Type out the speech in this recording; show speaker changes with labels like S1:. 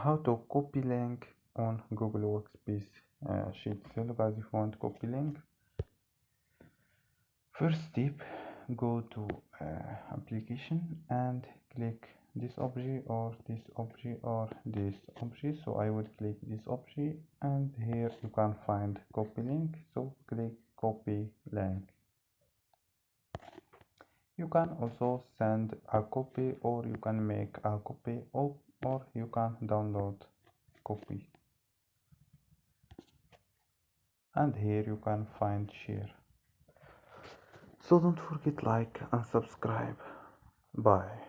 S1: How to copy link on Google Workspace sheet. So guys, if you want to copy link, first step, go to application and click this object or this object or this object. So I will click this object, and here you can find copy link. So click copy link. You can also send a copy, or you can make a copy, or you can download copy. And here you can find share. So don't forget like and subscribe. Bye.